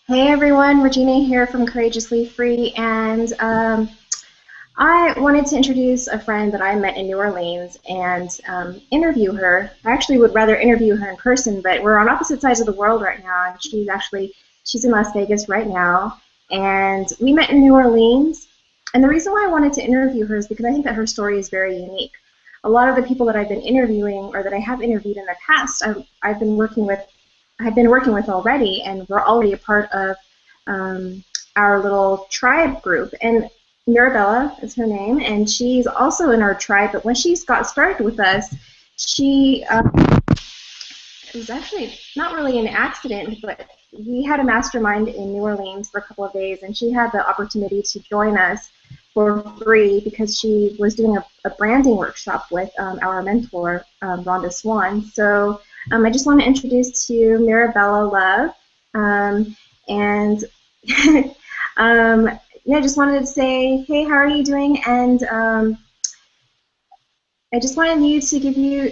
Hey everyone, Regina here from Courageously Free, and I wanted to introduce a friend that I met in New Orleans and interview her. I actually would rather interview her in person, but we're on opposite sides of the world right now, and she's in Las Vegas right now, and we met in New Orleans. And the reason why I wanted to interview her is because I think that her story is very unique. A lot of the people that I've been interviewing or that I have interviewed in the past, I've been working with already, and we're already a part of our little tribe group. And Mirabella is her name, and she's also in our tribe. But when she got started with us, she it was actually not really an accident, but we had a mastermind in New Orleans for a couple of days, and she had the opportunity to join us for free because she was doing a branding workshop with our mentor, Rhonda Swan. So I just want to introduce to you Mirabella Love, and yeah, I just wanted to say, hey, how are you doing? And I just wanted you to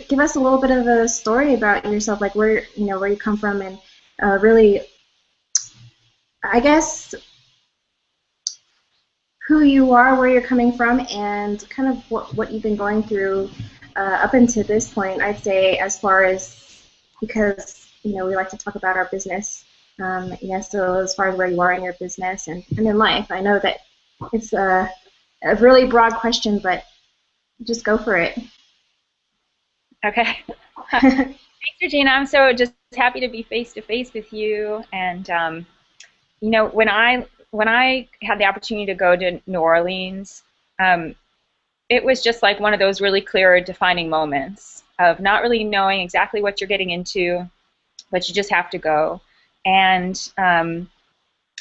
give us a little bit of a story about yourself, like where you come from, and really, I guess, who you are, where you're coming from, and kind of what you've been going through up until this point. I'd say, as far as, because we like to talk about our business. Yeah, so as far as where you are in your business and in life, I know that it's a really broad question, but just go for it. Okay. Thanks, Regina. I'm so just happy to be face to face with you. And when I had the opportunity to go to New Orleans, it was just like one of those really clear defining moments of not really knowing exactly what you're getting into, but you just have to go. And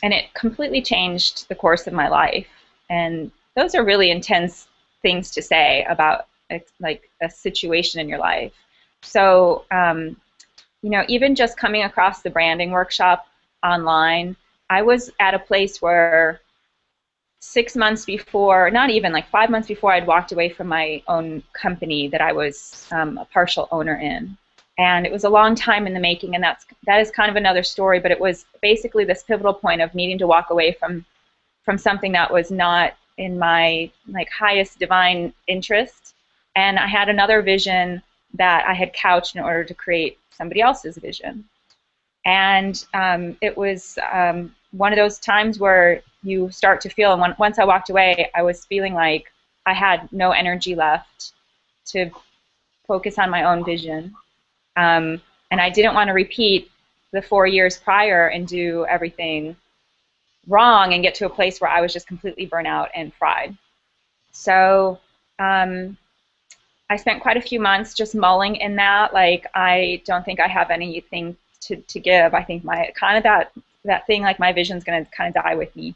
it completely changed the course of my life. And those are really intense things to say about like a situation in your life. So, even just coming across the branding workshop online, I was at a place where 6 months before, not even like 5 months before, I'd walked away from my own company that I was a partial owner in. And it was a long time in the making, and that is kind of another story, but it was basically this pivotal point of needing to walk away from something that was not in my like highest divine interest. And I had another vision that I had couched in order to create somebody else's vision. And it was one of those times where you start to feel, and once I walked away, I was feeling like I had no energy left to focus on my own vision. And I didn't want to repeat the 4 years prior and do everything wrong and get to a place where I was just completely burnt out and fried. So I spent quite a few months just mulling in that. Like, I don't think I have anything to give. I think my kind of that thing, like my vision's going to kind of die with me.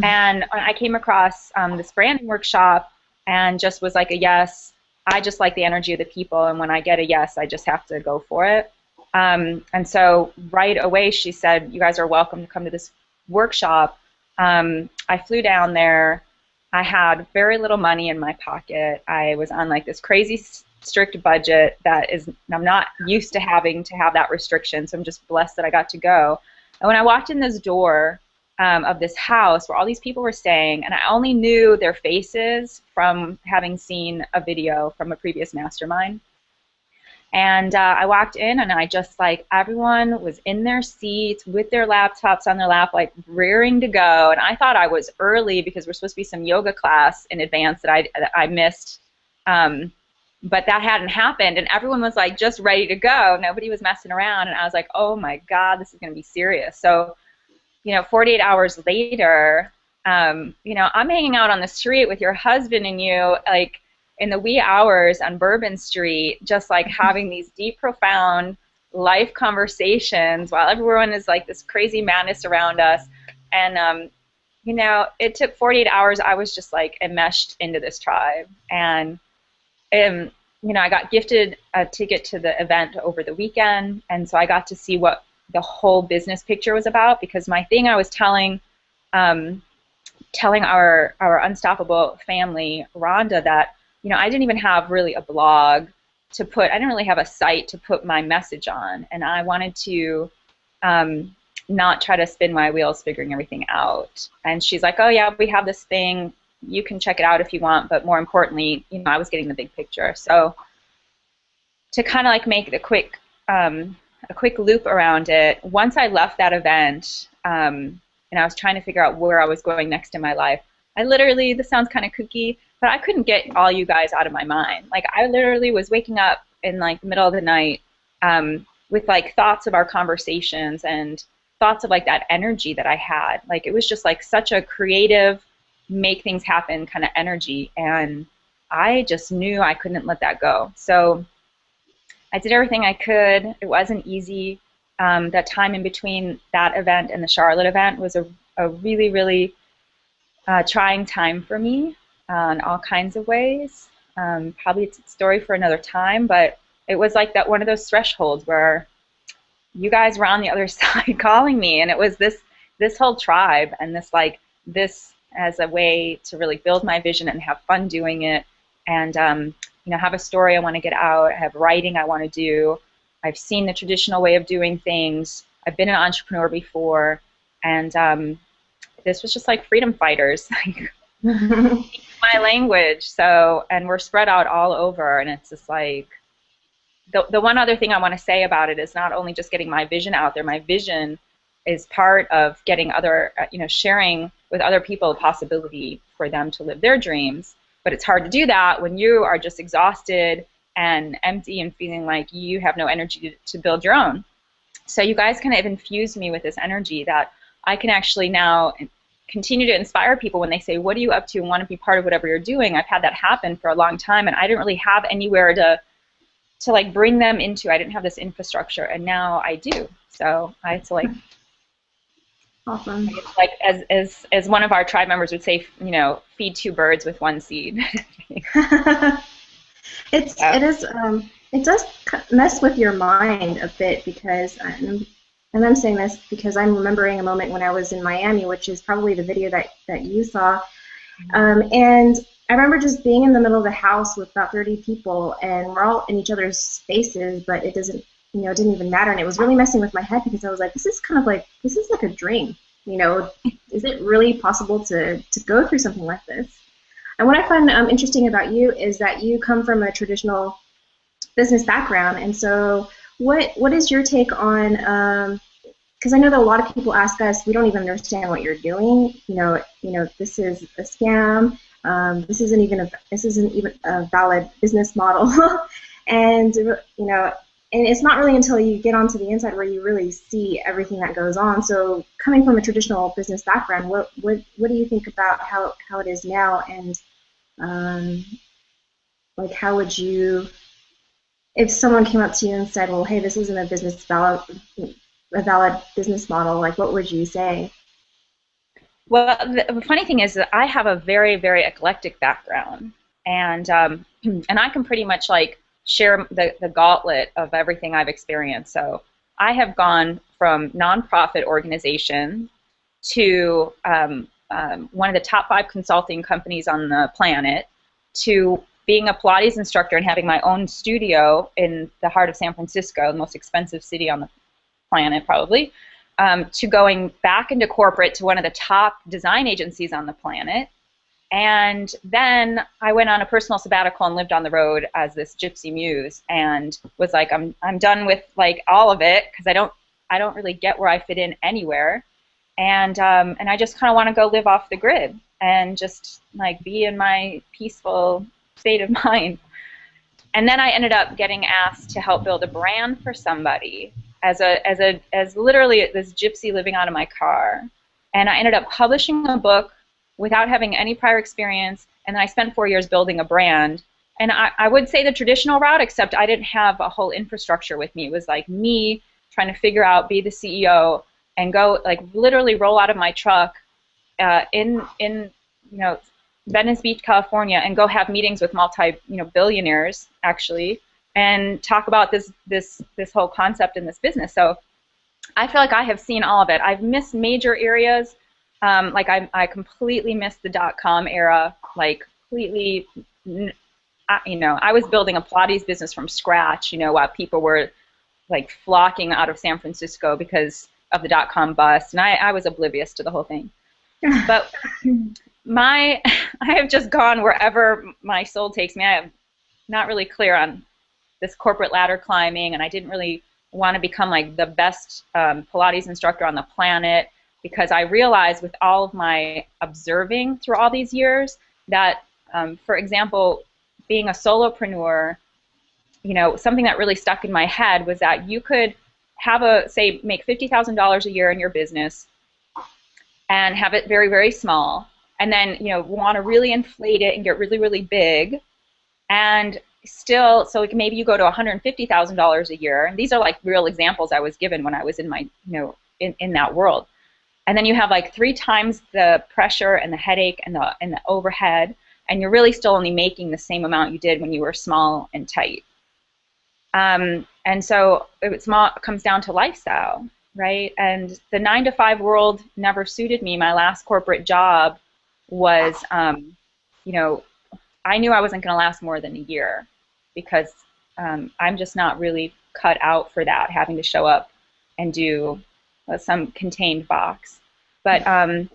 And I came across this branding workshop and just was like a yes. I just like the energy of the people, and when I get a yes, I just have to go for it. And so right away she said, you guys are welcome to come to this workshop. I flew down there. I had very little money in my pocket. I was on like this crazy strict budget that is, I'm not used to having to have that restriction, so I'm just blessed that I got to go. And when I walked in this door of this house where all these people were staying, and I only knew their faces from having seen a video from a previous mastermind. And I walked in, and I just, like, everyone was in their seats with their laptops on their lap, like rearing to go. And I thought I was early because we're supposed to be some yoga class in advance that I missed. But that hadn't happened, and everyone was like just ready to go. Nobody was messing around, and I was like, oh my God, this is going to be serious. So 48 hours later, I'm hanging out on the street with your husband and you, like, in the wee hours on Bourbon Street, just like having these deep, profound life conversations while everyone is like this crazy madness around us. And, it took 48 hours. I was just like enmeshed into this tribe. And, I got gifted a ticket to the event over the weekend. And so I got to see what the whole business picture was about, because my thing I was telling our unstoppable family, Rhonda, that I didn't even have really a blog to put. I didn't really have a site to put my message on, and I wanted to not try to spin my wheels figuring everything out. And she's like, oh yeah, we have this thing, you can check it out if you want, but more importantly, you know, I was getting the big picture. So to kind of like make a quick loop around it, once I left that event, and I was trying to figure out where I was going next in my life, I literally, this sounds kind of kooky, but I couldn't get all you guys out of my mind. Like, I literally was waking up in like the middle of the night with like thoughts of our conversations and thoughts of like that energy that I had. Like, it was just like such a creative, make things happen kind of energy, and I just knew I couldn't let that go. So I did everything I could. It wasn't easy. That time in between that event and the Charlotte event was a really, really trying time for me in all kinds of ways. Probably it's a story for another time, but it was like that one of those thresholds where you guys were on the other side calling me, and it was this whole tribe, and this as a way to really build my vision and have fun doing it, and you know, have a story I want to get out, have writing I want to do. I've seen the traditional way of doing things. I've been an entrepreneur before, and this was just like freedom fighters, like my language. So, and we're spread out all over, and it's just like, the one other thing I want to say about it is not only just getting my vision out there. My vision is part of getting other, you know, sharing with other people the possibility for them to live their dreams. But it's hard to do that when you are just exhausted and empty and feeling like you have no energy to build your own. So you guys kind of infused me with this energy that I can actually now continue to inspire people when they say, what are you up to, and want to be part of whatever you're doing. I've had that happen for a long time, and I didn't really have anywhere to like bring them into. I didn't have this infrastructure, and now I do. So I had to like, awesome. Like as one of our tribe members would say, you know, feed two birds with one seed. It does mess with your mind a bit, because, and I'm saying this because I'm remembering a moment when I was in Miami, which is probably the video that you saw, and I remember just being in the middle of the house with about 30 people, and we're all in each other's spaces, but it doesn't, you know, it didn't even matter, and it was really messing with my head, because I was like, this is like a dream, you know, is it really possible to go through something like this? And what I find interesting about you is that you come from a traditional business background, and so what is your take on, because I know that a lot of people ask us, we don't even understand what you're doing, you know, this is a scam. This isn't even a valid business model, and you know, and it's not really until you get onto the inside where you really see everything that goes on. So, coming from a traditional business background, what do you think about how it is now, and like, how would you, if someone came up to you and said, well, hey, this isn't a valid business model, like, what would you say? Well, the funny thing is that I have a very, very eclectic background, and I can pretty much like share the gauntlet of everything I've experienced. So I have gone from nonprofit organization to one of the top 5 consulting companies on the planet, to being a Pilates instructor and having my own studio in the heart of San Francisco, the most expensive city on the planet probably, to going back into corporate to one of the top design agencies on the planet. And then I went on a personal sabbatical and lived on the road as this gypsy muse, and was like, I'm done with like all of it, because I don't really get where I fit in anywhere, and I just kind of want to go live off the grid and just like be in my peaceful state of mind. And then I ended up getting asked to help build a brand for somebody as literally this gypsy living out of my car, and I ended up publishing a book without having any prior experience, and then I spent 4 years building a brand. And I would say the traditional route, except I didn't have a whole infrastructure with me. It was like me trying to figure out, be the CEO, and go like literally roll out of my truck in you know, Venice Beach, California, and go have meetings with billionaires actually, and talk about this whole concept in this business. So I feel like I have seen all of it. I've missed major areas. Like I completely missed the .com era, like completely, you know, I was building a Pilates business from scratch, you know, while people were like flocking out of San Francisco because of the dot-com bust, and I was oblivious to the whole thing. But I have just gone wherever my soul takes me. I am not really clear on this corporate ladder climbing, and I didn't really want to become like the best Pilates instructor on the planet, because I realized with all of my observing through all these years that, for example, being a solopreneur, you know, something that really stuck in my head was that you could have make $50,000 a year in your business and have it very, very small, and then, you know, want to really inflate it and get really, really big, and still, so like maybe you go to $150,000 a year, and these are like real examples I was given when I was in my, you know, in that world. And then you have like 3 times the pressure and the headache and the overhead, and you're really still only making the same amount you did when you were small and tight. And so it comes down to lifestyle, right? And the 9-to-5 world never suited me. My last corporate job was, you know, I knew I wasn't going to last more than a year, because I'm just not really cut out for that, having to show up and do some contained box. But kind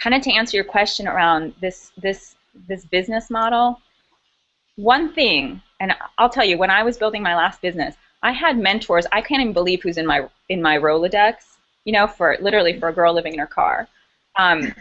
of to answer your question around this business model, one thing, and I'll tell you, when I was building my last business, I had mentors. I can't even believe who's in my Rolodex, you know, literally for a girl living in her car. And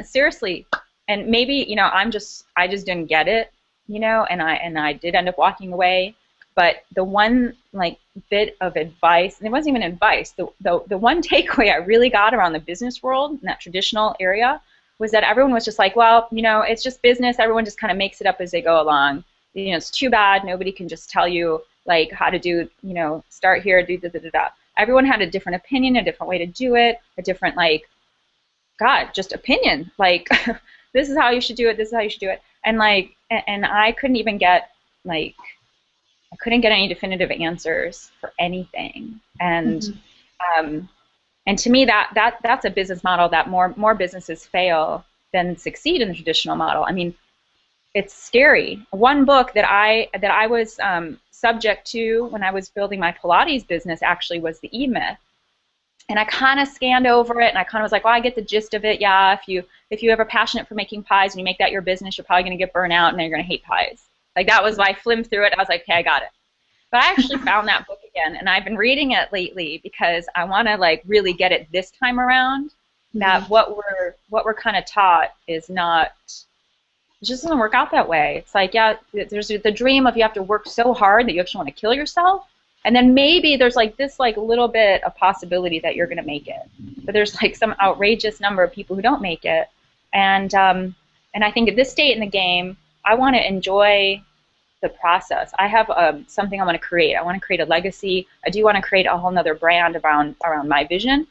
seriously, and maybe, you know, I just didn't get it, you know, and I did end up walking away. But the one like bit of advice, and it wasn't even advice, the one takeaway I really got around the business world in that traditional area was that everyone was just like, well, you know, it's just business. Everyone just kind of makes it up as they go along. You know, it's too bad nobody can just tell you like how to do, you know, start here, do da da da da. Everyone had a different opinion, a different way to do it, a different like, God, just opinion. Like, this is how you should do it. This is how you should do it. And like, and I couldn't even get like, I couldn't get any definitive answers for anything. And and to me, that's a business model that more businesses fail than succeed in the traditional model. I mean, it's scary. One book that I was subject to when I was building my Pilates business actually was the E-Myth. And I kind of scanned over it, and I kind of was like, well, I get the gist of it. Yeah, if you ever passionate for making pies and you make that your business, you're probably going to get burnt out, and then you're going to hate pies. Like, that was why I flimmed through it. I was like, okay, I got it. But I actually found that book again, and I've been reading it lately because I want to like really get it this time around. That what we're kind of taught is not. It just doesn't work out that way. It's like, yeah, there's the dream of you have to work so hard that you actually want to kill yourself. And then maybe there's like this like little bit of possibility that you're going to make it. But there's like some outrageous number of people who don't make it. And I think at this state in the game, I want to enjoy the process. I have something I want to create. I want to create a legacy. I do want to create a whole nother brand around my vision.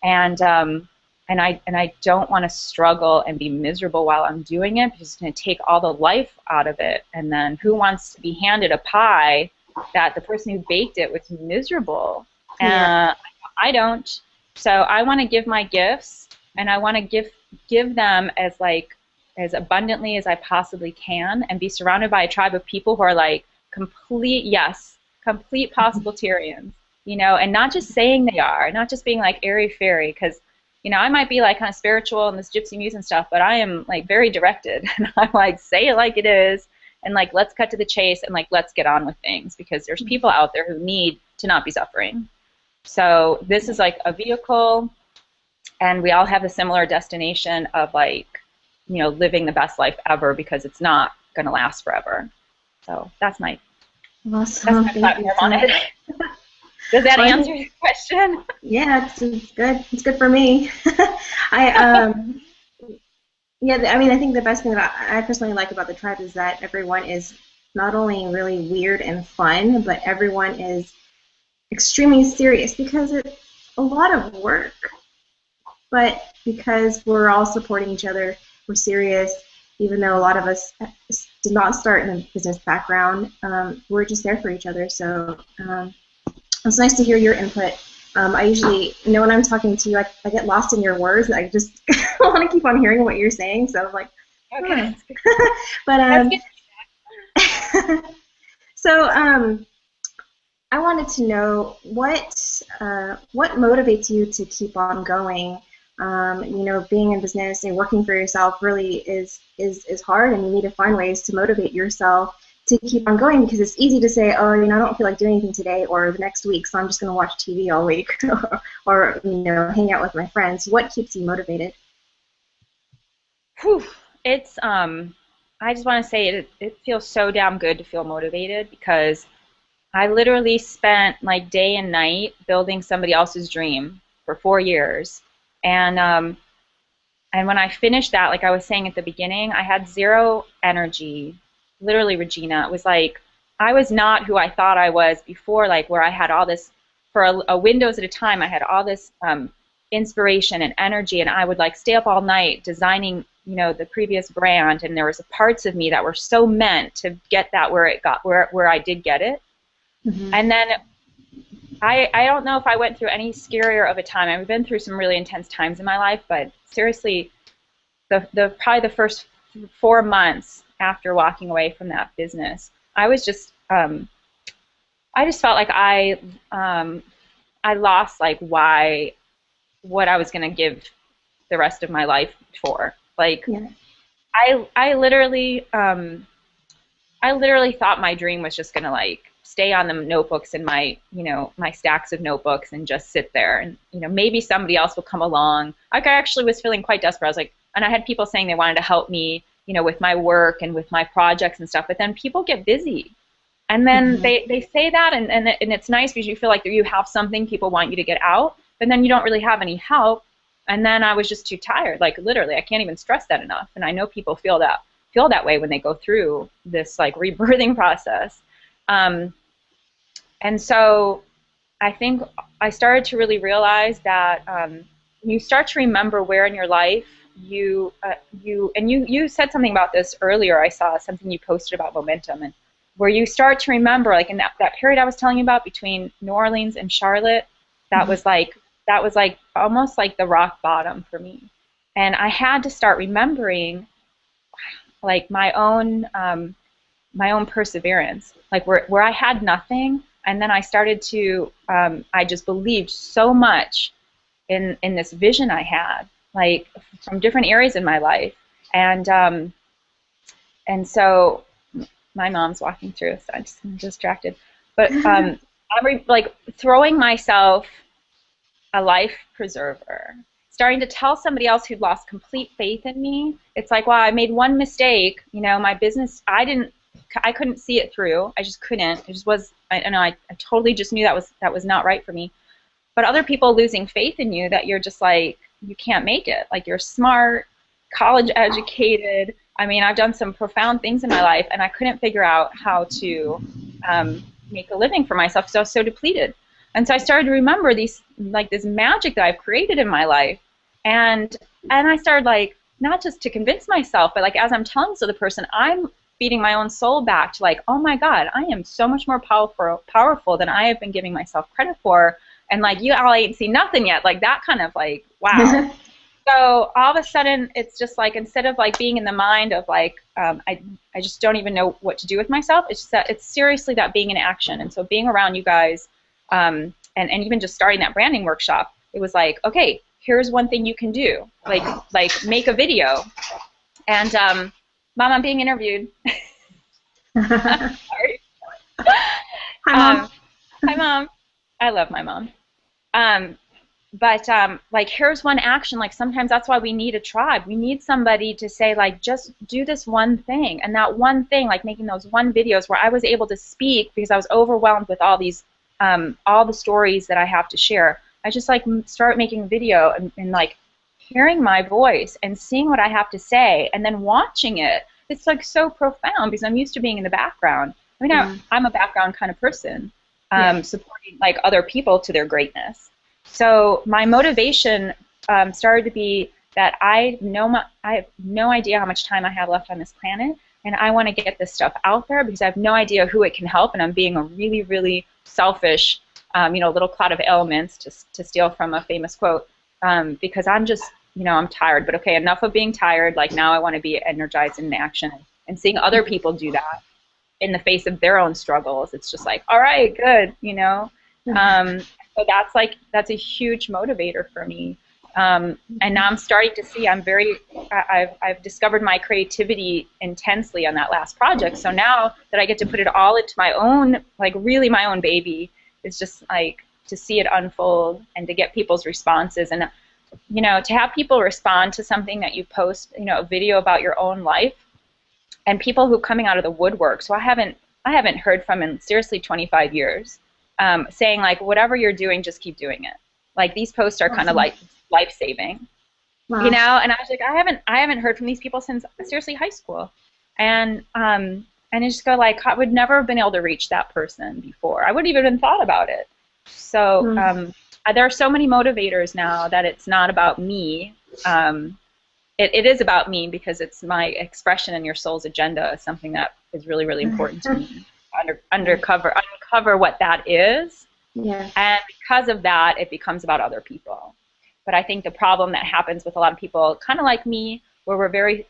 And I don't want to struggle and be miserable while I'm doing it, because it's going to take all the life out of it. And then who wants to be handed a pie that the person who baked it was miserable? Yeah. I don't. So I want to give my gifts, and I want to give them as abundantly as I possibly can, and be surrounded by a tribe of people who are like complete possibilitarians, you know, and not just saying they are, not just being like airy-fairy, because, you know, I might be like kind of spiritual and this gypsy muse and stuff, but I am like very directed, and I'm like, say it like it is, and like, let's cut to the chase, and like, let's get on with things, because there's people out there who need to not be suffering. So this is like a vehicle, and we all have a similar destination of like, you know, living the best life ever, because it's not going to last forever. So that's my platform on it. Does that answer your question? Yeah, it's good. It's good for me. Yeah, I mean, I think the best thing I personally like about the tribe is that everyone is not only really weird and fun, but everyone is extremely serious, because it's a lot of work. But because we're all supporting each other, we're serious, even though a lot of us did not start in a business background. We're just there for each other. So it's nice to hear your input. I usually, you know, when I'm talking to you, I get lost in your words. I just want to keep on hearing what you're saying. So I'm like, okay. But so I wanted to know what motivates you to keep on going. Being in business and working for yourself really is hard, and you need to find ways to motivate yourself to keep on going because it's easy to say, oh, I don't feel like doing anything today or the next week, so I'm just going to watch TV all week or hang out with my friends. What keeps you motivated? Whew. It's I just want to say it feels so damn good to feel motivated because I literally spent like day and night building somebody else's dream for 4 years. And when I finished that, like I was saying at the beginning, I had zero energy. Literally, Regina, it was like I was not who I thought I was before, like where I had all this, for a windows at a time, I had all this inspiration and energy, and I would like stay up all night designing, the previous brand, and there was parts of me that were so meant to get that where it got, where I did get it. Mm-hmm. And then I don't know if I went through any scarier of a time. I've been through some really intense times in my life, but seriously, probably the first 4 months after walking away from that business, I was just I just felt like I lost like what I was gonna give the rest of my life for. Like yeah. I literally thought my dream was just gonna like stay on the notebooks in my, my stacks of notebooks and just sit there. And, maybe somebody else will come along. Like I actually was feeling quite desperate. I was like, and I had people saying they wanted to help me, with my work and with my projects and stuff. But then people get busy. And then mm-hmm. they say that, and it's nice because you feel like you have something people want you to get out, but then you don't really have any help. And then I was just too tired. Like literally, I can't even stress that enough. And I know people feel that way when they go through this like rebirthing process. And so I think I started to really realize that you start to remember where in your life you said something about this earlier. I saw something you posted about momentum, and where you start to remember, like in that period I was telling you about between New Orleans and Charlotte, that was like almost like the rock bottom for me. And I had to start remembering like my own perseverance, like where I had nothing. And then I started to, I just believed so much in this vision I had, like from different areas in my life. And so my mom's walking through, so I'm just distracted. But I'm like throwing myself a life preserver, starting to tell somebody else who'd lost complete faith in me. It's like, wow, I made one mistake. My business, I couldn't see it through. I just couldn't. It just was. I totally just knew that was not right for me. But other people losing faith in you, that you're just like, you can't make it. Like you're smart, college educated. I mean, I've done some profound things in my life, and I couldn't figure out how to make a living for myself. So I was so depleted. And so I started to remember this magic that I've created in my life. And I started like, not just to convince myself, but like as I'm telling this other person, I'm feeding my own soul back to like, oh my God, I am so much more powerful than I have been giving myself credit for. And like, you all ain't seen nothing yet. Like that kind of like, wow. So all of a sudden, it's just like, instead of like being in the mind of like, I just don't even know what to do with myself, it's just that it's seriously that being in action. And so being around you guys, and even just starting that branding workshop, it was like, okay, here's one thing you can do, like make a video. And Mom, I'm being interviewed. Sorry. Hi, Mom. Hi, Mom. I love my mom. But like, here's one action. Like, sometimes that's why we need a tribe. We need somebody to say, like, just do this one thing. And that one thing, like making those one videos where I was able to speak because I was overwhelmed with all these, all the stories that I have to share. I just like start making video and like hearing my voice and seeing what I have to say and then watching it. It's like so profound because I'm used to being in the background. I mean, I'm a background kind of person, supporting like other people to their greatness. So my motivation started to be that I have no idea how much time I have left on this planet, and I want to get this stuff out there because I have no idea who it can help, and I'm being a really, really selfish, little cloud of elements, to steal from a famous quote, because I'm just, I'm tired. But okay, enough of being tired. Like now I want to be energized and in action and seeing other people do that. in the face of their own struggles, it's just like, all right, good, you know. So that's a huge motivator for me. And now I'm starting to see I've discovered my creativity intensely on that last project. So now that I get to put it all into my own, like really my own baby, it's just like to see it unfold and to get people's responses. And, you know, to have people respond to something that you post, you know, a video about your own life, and people who are coming out of the woodwork. So I haven't heard from in seriously 25 years, saying like, whatever you're doing, just keep doing it. Like these posts are kind of like life-saving, you know. And I was like, I haven't heard from these people since seriously high school, and I just go like, I would never have been able to reach that person before. I wouldn't even have thought about it. So there are so many motivators now that it's not about me. It is about me because it's my expression and your soul's agenda is something that is really, really important to me. Uncover what that is. Yeah. And because of that, it becomes about other people. But I think the problem that happens with a lot of people, kind of like me, where we're very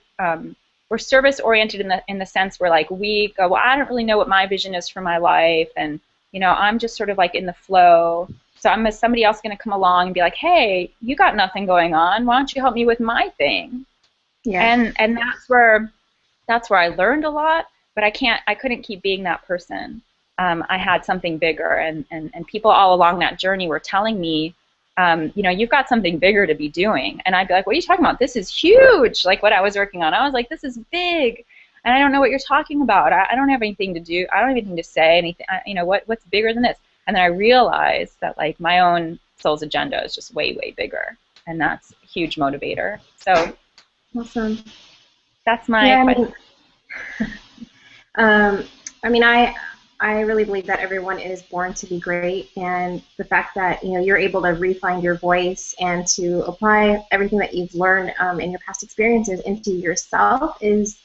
we're service oriented in the sense where like we go, well, I don't really know what my vision is for my life, and you know, I'm just sort of like in the flow. So somebody else going to come along and be like, hey, you got nothing going on. Why don't you help me with my thing? Yeah. And that's where I learned a lot. But I couldn't keep being that person. I had something bigger, and people all along that journey were telling me, you know, you've got something bigger to be doing. And I'd be like, what are you talking about? This is huge. Like what I was working on. I was like, this is big. And I don't know what you're talking about. I don't have anything to do. I don't have anything to say. Anything. You know, what's bigger than this? And then I realized that like my own soul's agenda is just way, way bigger. And that's a huge motivator. So awesome. That's my I mean, I really believe that everyone is born to be great, and the fact that, you know, you're able to refine your voice and to apply everything that you've learned in your past experiences into yourself is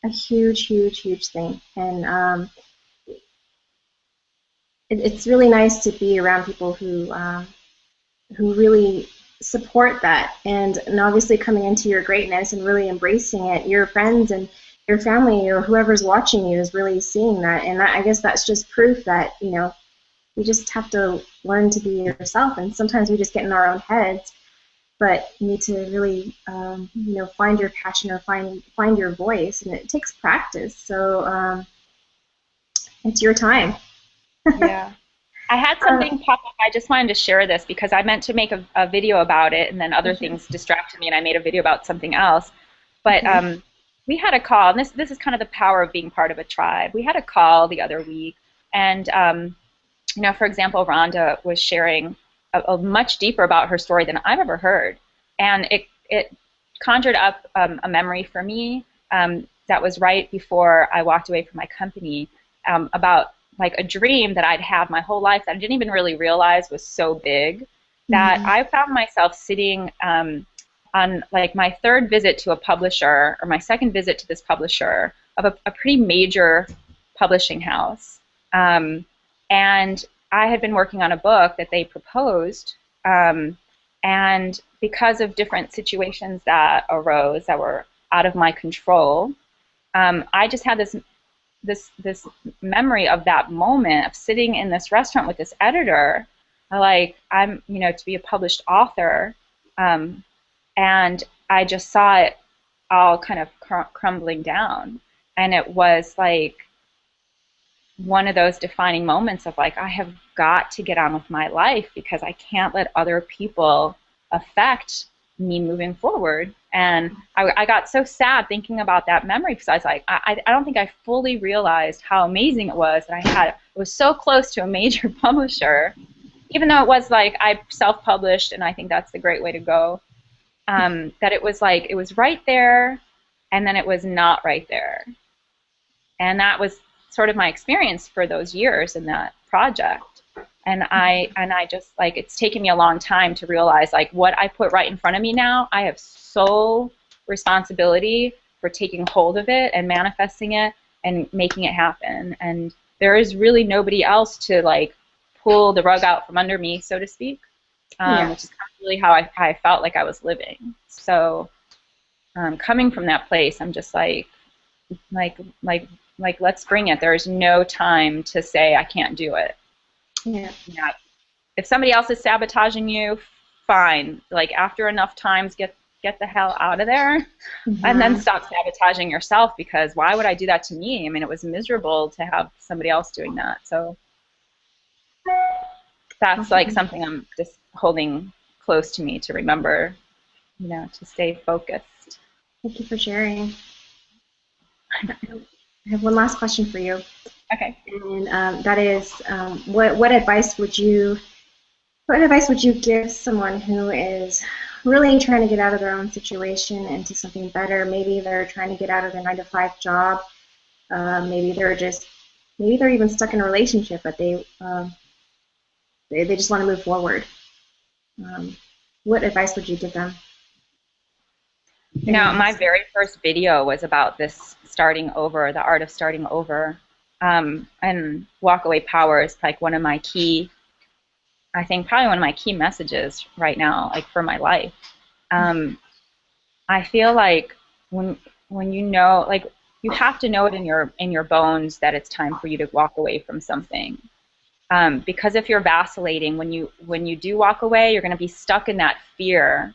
a huge, huge, huge thing. And it's really nice to be around people who really support that, and obviously coming into your greatness and really embracing it. Your friends and your family or whoever's watching you is really seeing that, and I guess that's just proof that, you know, you just have to learn to be yourself, and sometimes we just get in our own heads, but you need to really you know, find your passion or find your voice, and it takes practice. So it's your time. Yeah. I had something pop up. I just wanted to share this because I meant to make a video about it, and then other things distracted me, and I made a video about something else. But we had a call, and this is kind of the power of being part of a tribe. We had a call the other week, and you know, for example, Rhonda was sharing a much deeper about her story than I've ever heard, and it conjured up a memory for me that was right before I walked away from my company, about like a dream that I'd had my whole life that I didn't even really realize was so big that I found myself sitting on like my third visit to a publisher, or my second visit to this publisher of a pretty major publishing house. And I had been working on a book that they proposed, and because of different situations that arose that were out of my control, I just had this memory of that moment of sitting in this restaurant with this editor, like I'm, you know, to be a published author, and I just saw it all kind of crumbling down, and it was like one of those defining moments of like, I have got to get on with my life because I can't let other people affect me moving forward. And I got so sad thinking about that memory because I was like, I don't think I fully realized how amazing it was that it was so close to a major publisher, even though it was like I self-published, and I think that's the great way to go, that it was like it was right there, and then it was not right there. And that was sort of my experience for those years in that project. And I just, like, it's taken me a long time to realize, like, what I put right in front of me now, I have sole responsibility for taking hold of it and manifesting it and making it happen. And there is really nobody else to, like, pull the rug out from under me, so to speak, which is kind of really how I felt like I was living. So coming from that place, I'm just like like, let's bring it. There's no time to say I can't do it. Yeah. Yeah. If somebody else is sabotaging you, fine. Like, after enough times, get the hell out of there, and then stop sabotaging yourself, because why would I do that to me? I mean, it was miserable to have somebody else doing that. So that's like something I'm just holding close to me to remember, to stay focused. Thank you for sharing. I have one last question for you. Okay. And that is, what advice would you give someone who is really trying to get out of their own situation into something better? Maybe they're trying to get out of their 9-to-5 job. Maybe they're even stuck in a relationship, but they just want to move forward. What advice would you give them? My very first video was about this starting over, the art of starting over. And walkaway power is like one of my key, I think probably one of my key messages right now, like for my life. I feel like when like, you have to know it in your bones that it's time for you to walk away from something. Because if you're vacillating, when you do walk away, you're going to be stuck in that fear,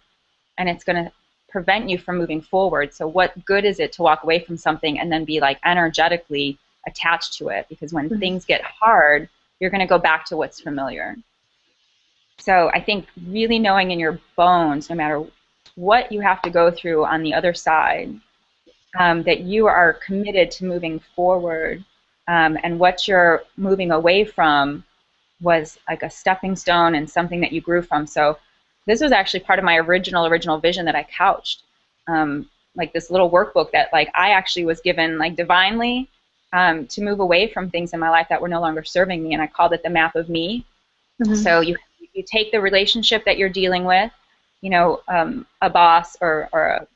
and it's going to prevent you from moving forward. So what good is it to walk away from something and then be like energetically attached to it? Because when things get hard, you're going to go back to what's familiar. So I think really knowing in your bones, no matter what you have to go through on the other side, that you are committed to moving forward, and what you're moving away from was like a stepping stone and something that you grew from. So this was actually part of my original vision that I couched, like this little workbook that like I actually was given like divinely, to move away from things in my life that were no longer serving me, and I called it the map of me. So you take the relationship that you're dealing with, a boss or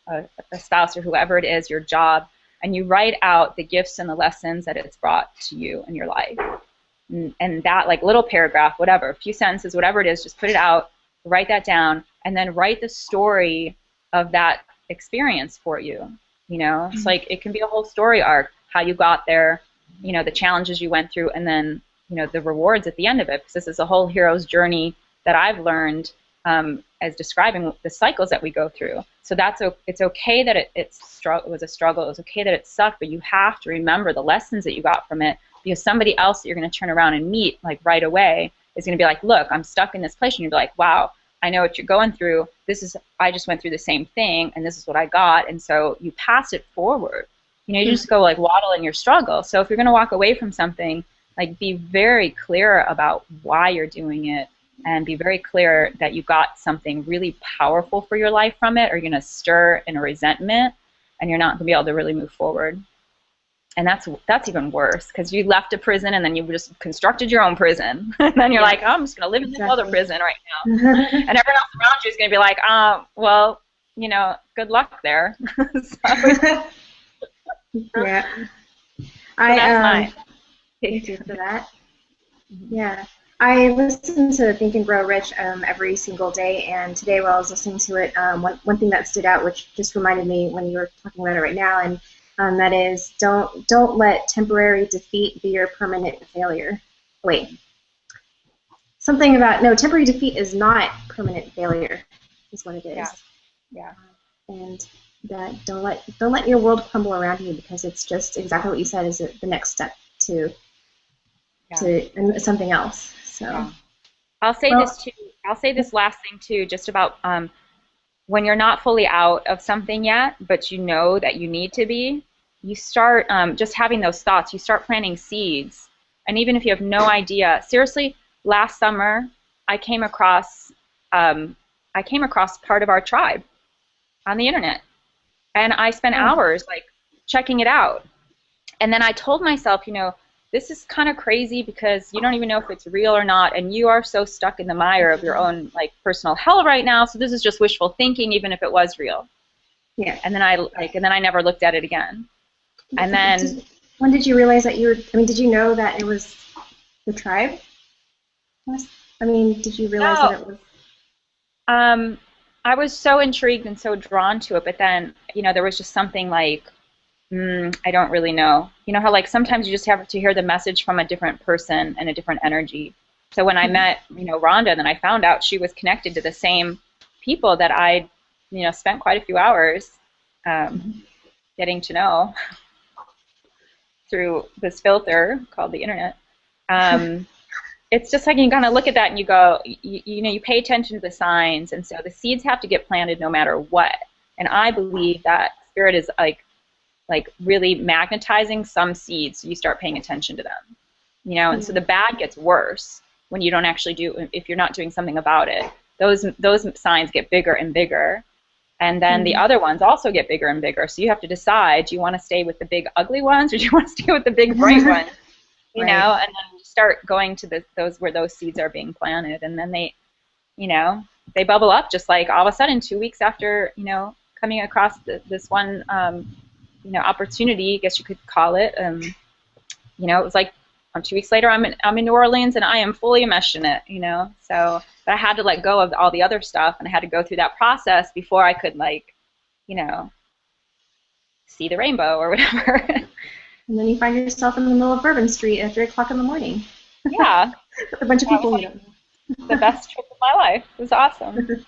a spouse or whoever it is, your job, and you write out the gifts and the lessons that it's brought to you in your life. And that like little paragraph, whatever, a few sentences, whatever it is, just put it out, write that down, and then write the story of that experience for you. It's like it can be a whole story arc, how you got there, the challenges you went through, and then the rewards at the end of it, because this is a whole hero's journey that I've learned, as describing the cycles that we go through. So it's okay that it was a struggle. It was okay that it sucked, but you have to remember the lessons that you got from it, because somebody else that you're going to turn around and meet like right away is going to be like, look, I'm stuck in this place, and you'll be like, wow, I know what you're going through. I just went through the same thing, and this is what I got. And so you pass it forward. You just go like waddle in your struggle. So if you're going to walk away from something, like be very clear about why you're doing it, and be very clear that you got something really powerful for your life from it, or you're going to stir in a resentment, and you're not going to be able to really move forward. And that's even worse, because you left a prison and then you just constructed your own prison. And then you're like, oh, I'm just going to live in this other prison right now. And everyone else around you is going to be like, well, good luck there. Yeah. Thank you for that. Yeah. I listen to Think and Grow Rich every single day, and today while I was listening to it, one thing that stood out, which just reminded me when you were talking about it right now, and that is, don't let temporary defeat be your permanent failure. Wait, something about, no, temporary defeat is not permanent failure, is what it is. Yeah. And that don't let your world crumble around you, because it's just exactly what you said is the next step to something else. So I'll say this too. I'll say this last thing too, just about when you're not fully out of something yet, but you know that you need to be. You start just having those thoughts. You start planting seeds, and even if you have no idea, seriously, last summer I came across part of our tribe on the internet, and I spent hours like checking it out, and then I told myself, this is kind of crazy, because you don't even know if it's real or not, and you are so stuck in the mire of your own like personal hell right now. So this is just wishful thinking, even if it was real. Yeah. And then I never looked at it again. And then when did you realize that did you know that it was the tribe? Did you realize that it was? I was so intrigued and so drawn to it, but then there was just something like I don't really know. You know how like sometimes you just have to hear the message from a different person and a different energy. So when I met, Rhonda, then I found out she was connected to the same people that I, spent quite a few hours getting to know through this filter called the internet. Um, it's just like you kind of look at that and you go, you pay attention to the signs, and so the seeds have to get planted no matter what. And I believe that spirit is like really magnetizing some seeds, so you start paying attention to them, and so the bad gets worse when you don't actually if you're not doing something about it. Those signs get bigger and bigger, and then the other ones also get bigger and bigger. So you have to decide, do you want to stay with the big ugly ones, or do you want to stay with the big bright ones? And then you start going to those where those seeds are being planted, and then they bubble up, just like all of a sudden 2 weeks after coming across this one opportunity, I guess you could call it. It was like 2 weeks later, I'm in New Orleans, and I am fully enmeshed in it. So but I had to let go of all the other stuff, and I had to go through that process before I could see the rainbow or whatever. And then you find yourself in the middle of Bourbon Street at 3 o'clock in the morning. Yeah. With a bunch of people you don't know. The best trip of my life. It was awesome.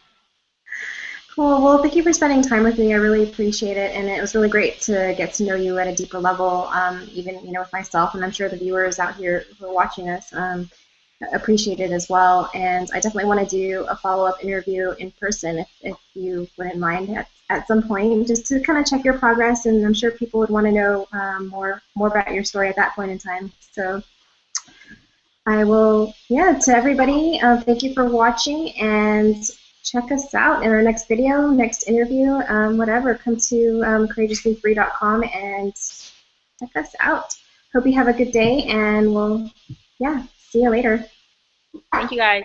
Cool. Well, thank you for spending time with me. I really appreciate it, and it was really great to get to know you at a deeper level, even with myself, and I'm sure the viewers out here who are watching us appreciate it as well. And I definitely want to do a follow-up interview in person if you wouldn't mind at some point, just to kind of check your progress, and I'm sure people would want to know more about your story at that point in time. So I will, to everybody, thank you for watching, and check us out in our next video, next interview, whatever. Come to courageouslyfree.com and check us out. Hope you have a good day, and we'll, see you later. Thank you, guys.